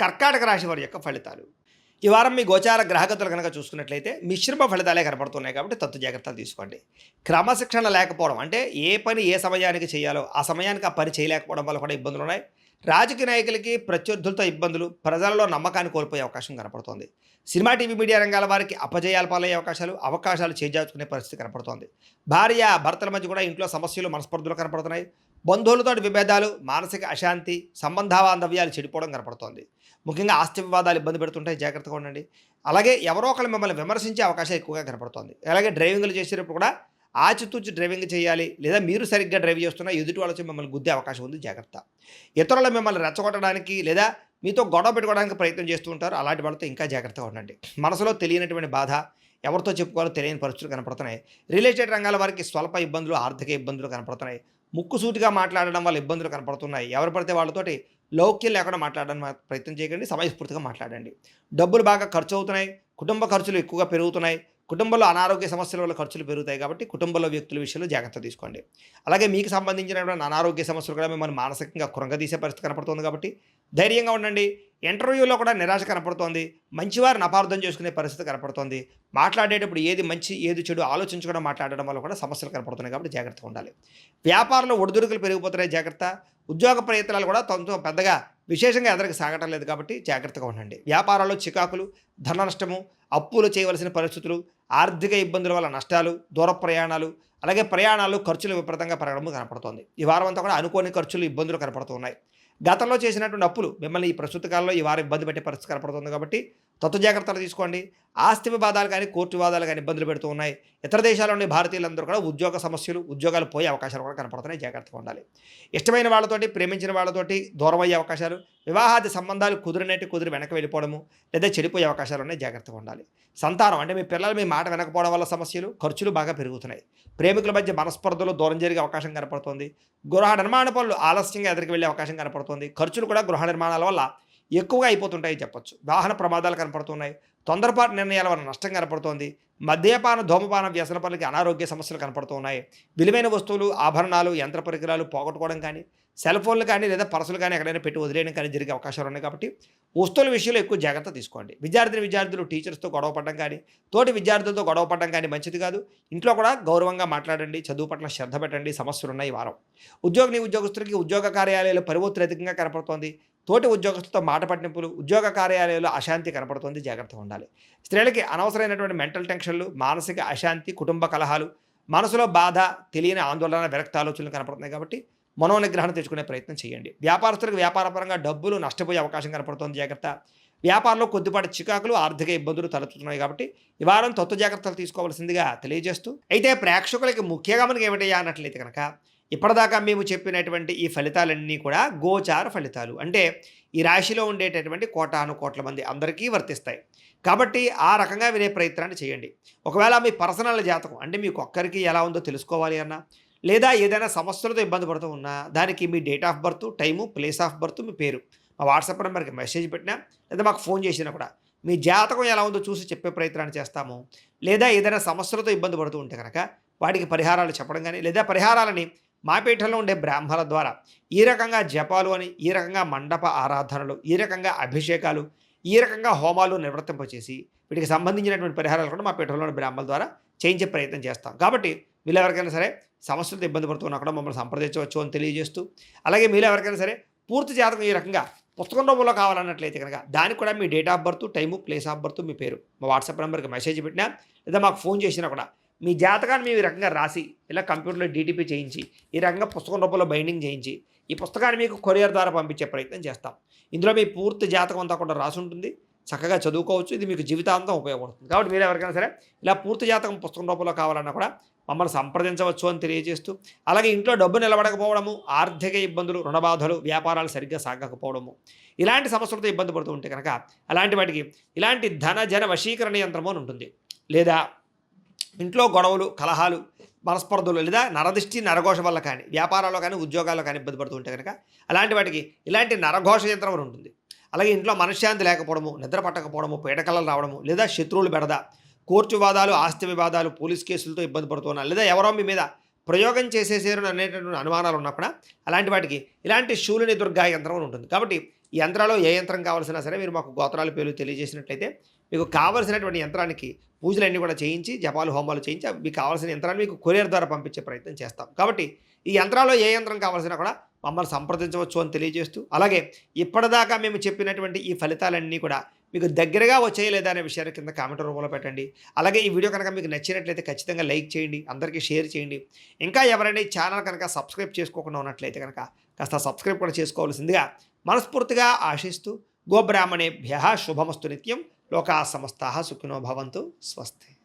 కర్కాటక రాశి వారి యొక్క ఫలితాలు. ఈ వారం మీ గోచార గ్రహగతులు కనుక చూసుకున్నట్లయితే మిశ్రమ ఫలితాలే కనపడుతున్నాయి కాబట్టి తత్తు జాగ్రత్తలు తీసుకోండి. క్రమశిక్షణ లేకపోవడం అంటే ఏ పని ఏ సమయానికి చేయాలో ఆ సమయానికి ఆ పని చేయలేకపోవడం వల్ల కూడా ఇబ్బందులు ఉన్నాయి. రాజకీయ నాయకులకి ప్రత్యర్థులతో ఇబ్బందులు, ప్రజలలో నమ్మకాన్ని కోల్పోయే అవకాశం కనపడుతోంది. సినిమా టీవీ మీడియా రంగాల వారికి అపజయాలు పాలయ్యే అవకాశాలు చేజార్చుకునే పరిస్థితి కనపడుతోంది. భార్య భర్తల మధ్య కూడా ఇంట్లో సమస్యలు, మనస్పర్ధలు కనపడుతున్నాయి. బంధువులతో విభేదాలు, మానసిక అశాంతి, సంబంధ బాంధవ్యాలు చెడిపోవడం కనపడుతోంది. ముఖ్యంగా ఆస్తి వివాదాలు ఇబ్బంది పెడుతుంటాయి, జాగ్రత్తగా ఉండండి. అలాగే ఎవరో ఒకరు మిమ్మల్ని విమర్శించే అవకాశం ఎక్కువగా కనపడుతోంది. అలాగే డ్రైవింగ్లు చేసేటప్పుడు కూడా ఆచితూచి డ్రైవింగ్ చేయాలి, లేదా మీరు సరిగ్గా డ్రైవ్ చేస్తున్నా ఎదుటి వాళ్ళు వచ్చి మిమ్మల్ని గుద్దే అవకాశం ఉంది, జాగ్రత్త. ఇతరులు మిమ్మల్ని రెచ్చగొట్టడానికి లేదా మీతో గొడవ పెట్టుకోవడానికి ప్రయత్నం చేస్తూ ఉంటారు, అలాంటి వాళ్ళతో ఇంకా జాగ్రత్తగా ఉండండి. మనసులో తెలియనటువంటి బాధ, ఎవరితో చెప్పుకోవాలో తెలియని పరిస్థితులు కనపడుతున్నాయి. రియల్ ఎస్టేట్ రంగాల వారికి స్వల్ప ఇబ్బందులు, ఆర్థిక ఇబ్బందులు కనపడుతున్నాయి. ముక్కుసూటిగా మాట్లాడడం వల్ల ఇబ్బందులు కనపడుతున్నాయి. ఎవరు పడితే వాళ్ళతోటి లౌక్యం లేకుండా మాట్లాడడానికి ప్రయత్నం చేయకండి, సమయస్ఫూర్తిగా మాట్లాడండి. డబ్బులు బాగా ఖర్చు అవుతున్నాయి, కుటుంబ ఖర్చులు ఎక్కువగా పెరుగుతున్నాయి. కుటుంబంలో అనారోగ్య సమస్యల వల్ల ఖర్చులు పెరుగుతాయి కాబట్టి కుటుంబంలో వ్యక్తుల విషయంలో జాగ్రత్త తీసుకోండి. అలాగే మీకు సంబంధించినటువంటి అనారోగ్య సమస్యలు కూడా మిమ్మల్ని మానసికంగా కృంగదీసే పరిస్థితి కనపడుతుంది కాబట్టి ధైర్యంగా ఉండండి. ఇంటర్వ్యూలో కూడా నిరాశ కనపడుతోంది. మంచివారిని అపార్థం చేసుకునే పరిస్థితి కనపడుతోంది. మాట్లాడేటప్పుడు ఏది మంచి ఏది చెడు ఆలోచించకుండా మాట్లాడడం వల్ల కూడా సమస్యలు కనపడుతున్నాయి కాబట్టి జాగ్రత్తగా ఉండాలి. వ్యాపారంలో ఒడిదుడుకులు పెరిగిపోతున్నాయి, జాగ్రత్త. ఉద్యోగ ప్రయత్నాలు కూడా పెద్దగా విశేషంగా ఎదరికి సాగటం లేదు కాబట్టి జాగ్రత్తగా ఉండండి. వ్యాపారాల్లో చికాకులు, ధన నష్టము, అప్పులు చేయవలసిన పరిస్థితులు, ఆర్థిక ఇబ్బందుల వల్ల నష్టాలు, దూర ప్రయాణాలు, అలాగే ప్రయాణాలు ఖర్చులు విపరీతంగా పెరగడం కనపడుతోంది. ఈ వారం అంతా కూడా అనుకోని ఖర్చులు, ఇబ్బందులు కనపడుతున్నాయి. గతంలో చేసినటువంటి అప్పులు మిమ్మల్ని ఈ ప్రస్తుత కాలంలో ఈ వారం ఇబ్బంది పెట్టే పరిస్థితి కనపడుతుంది కాబట్టి తత్వ జాగ్రత్తలు తీసుకోండి. ఆస్తి వివాదాలు కానీ, కోర్టు వివాదాలు కానీ ఇబ్బందులు పెడుతూ ఉన్నాయి. ఇతర దేశాల్లోని భారతీయులందరూ కూడా ఉద్యోగ సమస్యలు, ఉద్యోగాలు పోయే అవకాశాలు కూడా కనపడుతున్నాయి, జాగ్రత్తగా ఉండాలి. ఇష్టమైన వాళ్ళతోటి, ప్రేమించిన వాళ్ళతోటి దూరం అయ్యే అవకాశాలు, వివాహాది సంబంధాలు కుదిరి వెనక్కి వెళ్ళిపోవడము లేదా చెడిపోయే అవకాశాలు ఉన్నాయి, జాగ్రత్తగా ఉండాలి. సంతానం అంటే మీ పిల్లలు మీ మాట వినకపోవడం వల్ల సమస్యలు, ఖర్చులు బాగా పెరుగుతున్నాయి. ప్రేమికుల మధ్య మనస్పర్ధలు, దూరం జరిగే అవకాశం కనపడుతుంది. గృహ నిర్మాణ పనులు ఆలస్యంగా ఎదురుకు వెళ్ళే అవకాశం కనపడుతుంది. ఖర్చులు కూడా గృహ నిర్మాణాల వల్ల ఎక్కువగా అయిపోతుంటాయి చెప్పొచ్చు. వాహన ప్రమాదాలు కనపడుతున్నాయి. తొందరపాటు నిర్ణయాల వల్ల నష్టం కనపడుతోంది. మద్యపాన, ధూమపాన, వ్యసన పనులకి అనారోగ్య సమస్యలు కనపడుతున్నాయి. విలువైన వస్తువులు, ఆభరణాలు, యంత్ర పరికరాలు పోగొట్టుకోవడం కానీ, సెల్ ఫోన్లు కానీ లేదా పర్సులు కానీ ఎక్కడైనా పెట్టి వదిలేయడం కానీ జరిగే అవకాశాలు ఉన్నాయి కాబట్టి వస్తువుల విషయంలో ఎక్కువ జాగ్రత్త తీసుకోండి. విద్యార్థులు టీచర్స్తో గొడవ పడడం కానీ, తోటి విద్యార్థులతో గొడవ పడడం కానీ మంచిది కాదు. ఇంట్లో కూడా గౌరవంగా మాట్లాడండి, చదువు పట్ల శ్రద్ధ పెట్టండి. సమస్యలు ఉన్నాయి ఈ వారం. ఉద్యోగస్తులకి ఉద్యోగ కార్యాలయాలు పరివొత్తులు అధికంగా కనపడుతోంది. తోటి ఉద్యోగస్తులతో మాట పట్టింపులు, ఉద్యోగ కార్యాలయాల్లో అశాంతి కనపడుతుంది, జాగ్రత్తగా ఉండాలి. స్త్రీలకి అనవసరమైనటువంటి మెంటల్ టెన్షన్లు, మానసిక అశాంతి, కుటుంబ కలహాలు, మనసులో బాధ, తెలియని ఆందోళన, విరక్త ఆలోచనలు కనపడుతున్నాయి కాబట్టి మనోనిగ్రహణ తెచ్చుకునే ప్రయత్నం చేయండి. వ్యాపారస్తులకు వ్యాపారపరంగా డబ్బులు నష్టపోయే అవకాశం కనపడుతుంది, జాగ్రత్త. వ్యాపారంలో కొద్దిపాటి చికాకులు, ఆర్థిక ఇబ్బందులు తలెత్తుతున్నాయి కాబట్టి ఈ వారం తత్వ జాగ్రత్తలు తీసుకోవాల్సిందిగా తెలియజేస్తూ, అయితే ప్రేక్షకులకి ముఖ్యంగా మనకి ఏమిటయ్యా అన్నట్లయితే కనుక ఇప్పటిదాకా మేము చెప్పినటువంటి ఈ ఫలితాలన్నీ కూడా గోచార ఫలితాలు, అంటే ఈ రాశిలో ఉండేటటువంటి కోటాను కోట్ల మంది అందరికీ వర్తిస్తాయి కాబట్టి ఆ రకంగా వినే ప్రయత్నాన్ని చేయండి. ఒకవేళ మీ పర్సనల్ జాతకం అంటే మీకు ఒక్కరికి ఎలా ఉందో తెలుసుకోవాలి అన్నా, లేదా ఏదైనా సమస్యలతో ఇబ్బంది పడుతూ ఉన్నా దానికి మీ date of birth, time, place of birth, మీ పేరు మా వాట్సాప్ నెంబర్కి మెసేజ్ పెట్టినా లేదా మాకు ఫోన్ చేసినా కూడా మీ జాతకం ఎలా ఉందో చూసి చెప్పే ప్రయత్నాన్ని చేస్తాము. లేదా ఏదైనా సమస్యలతో ఇబ్బంది పడుతూ ఉంటే కనుక వాటికి పరిహారాలు చెప్పడం కానీ, లేదా పరిహారాలని మా పీఠంలో ఉండే బ్రాహ్మణుల ద్వారా ఈ రకంగా జపాలు అని, ఈ రకంగా మండప ఆరాధనలు, ఈ రకంగా అభిషేకాలు, ఈ రకంగా హోమాలు నిర్వర్తింపచేసి వీటికి సంబంధించినటువంటి పరిహారాలు కూడా మా పీఠంలో ఉన్న బ్రాహ్మణుల ద్వారా చేయించే ప్రయత్నం చేస్తాం. కాబట్టి వీళ్ళు ఎవరికైనా సరే సమస్యలతో ఇబ్బంది పడుతున్నా కూడా మమ్మల్ని సంప్రదించవచ్చు అని తెలియజేస్తూ, అలాగే మీరు ఎవరికైనా సరే పూర్తి జాతకం ఈ రకంగా పుస్తకం రూపంలో కావాలన్నట్లయితే కనుక దానికి కూడా మీ date of birth, time, place of birth, మీ పేరు మా వాట్సాప్ నెంబర్కి మెసేజ్ పెట్టినా లేదా మాకు ఫోన్ చేసినా కూడా మీ జాతకాన్ని మేము ఈ రకంగా రాసి ఇలా కంప్యూటర్లో డీటీపీ చేయించి ఈ రకంగా పుస్తకం రూపంలో బైండింగ్ చేయించి ఈ పుస్తకాన్ని మీకు కొరియర్ ద్వారా పంపించే ప్రయత్నం చేస్తాం. ఇందులో మీ పూర్తి జాతకం అంతా కూడా రాసి ఉంటుంది, చక్కగా చదువుకోవచ్చు. ఇది మీకు జీవితాంతం ఉపయోగపడుతుంది. కాబట్టి మీరు ఎవరికైనా సరే ఇలా పూర్తి జాతకం పుస్తకం రూపంలో కావాలన్నా కూడా మమ్మల్ని సంప్రదించవచ్చు అని తెలియజేస్తూ, అలాగే ఇంట్లో డబ్బు నిలబడకపోవడము, ఆర్థిక ఇబ్బందులు, రుణబాధలు, వ్యాపారాలు సరిగ్గా సాగకపోవడము, ఇలాంటి సమస్యలతో ఇబ్బంది పడుతూ ఉంటే కనుక అలాంటి వాటికి ఇలాంటి ధన జన వశీకరణ యంత్రము అని ఉంటుంది. లేదా ఇంట్లో గొడవలు, కలహాలు, మనస్పర్ధలు లేదా నరదిష్టి, నరఘోష వల్ల కానీ, వ్యాపారాల్లో కానీ, ఉద్యోగాల్లో కానీ ఇబ్బంది పడుతూ ఉంటే కనుక అలాంటి వాటికి ఇలాంటి నరఘోష యంత్రం అని ఉంటుంది. అలాగే ఇంట్లో మనశ్శాంతి లేకపోవడము, నిద్ర పట్టకపోవడము, పీడకలలు రావడము, లేదా శత్రువులు బెడద, కోర్టు వివాదాలు, ఆస్తి వివాదాలు, పోలీస్ కేసులతో ఇబ్బంది పడుతున్నారు, లేదా ఎవరో మీ మీద ప్రయోగం చేసేసారు అనేటటువంటి అనుమానాలు ఉన్నప్పుడు అలాంటి వాటికి ఇలాంటి శూలిని దుర్గా యంత్రం ఉంటుంది. కాబట్టి ఈ యంత్రాల్లో ఏ యంత్రం కావాల్సినా సరే మీరు మాకు గోత్రాల పేర్లు తెలియజేసినట్లయితే మీకు కావాల్సినటువంటి యంత్రానికి పూజలన్నీ కూడా చేయించి, జపాలు, హోమాలు చేయించి మీకు కావాల్సిన యంత్రాన్ని మీకు కొరియర్ ద్వారా పంపించే ప్రయత్నం చేస్తాం. కాబట్టి ఈ యంత్రాల్లో ఏ యంత్రం కావాల్సినా కూడా మమ్మల్ని సంప్రదించవచ్చు అని తెలియజేస్తూ, అలాగే ఇప్పటిదాకా మేము చెప్పినటువంటి ఈ ఫలితాలన్నీ కూడా మీకు దగ్గరగా వచ్చాయి లేదా అనే విషయాన్ని కింద కామెంట్ రూపంలో పెట్టండి. అలాగే ఈ వీడియో కనుక మీకు నచ్చినట్లయితే ఖచ్చితంగా లైక్ చేయండి, అందరికీ షేర్ చేయండి. ఇంకా ఎవరైనా ఈ ఛానల్ కనుక సబ్స్క్రైబ్ చేసుకోకుండా ఉన్నట్లయితే కనుక కాస్త సబ్స్క్రైబ్ కూడా చేసుకోవాల్సిందిగా మనస్ఫూర్తిగా ఆశిస్తూ, గోబ్రాహ్మణేభ్యః శుభమస్తు నిత్యం, లోకా సమస్తాః సుఖినో భవంతు, స్వస్తి.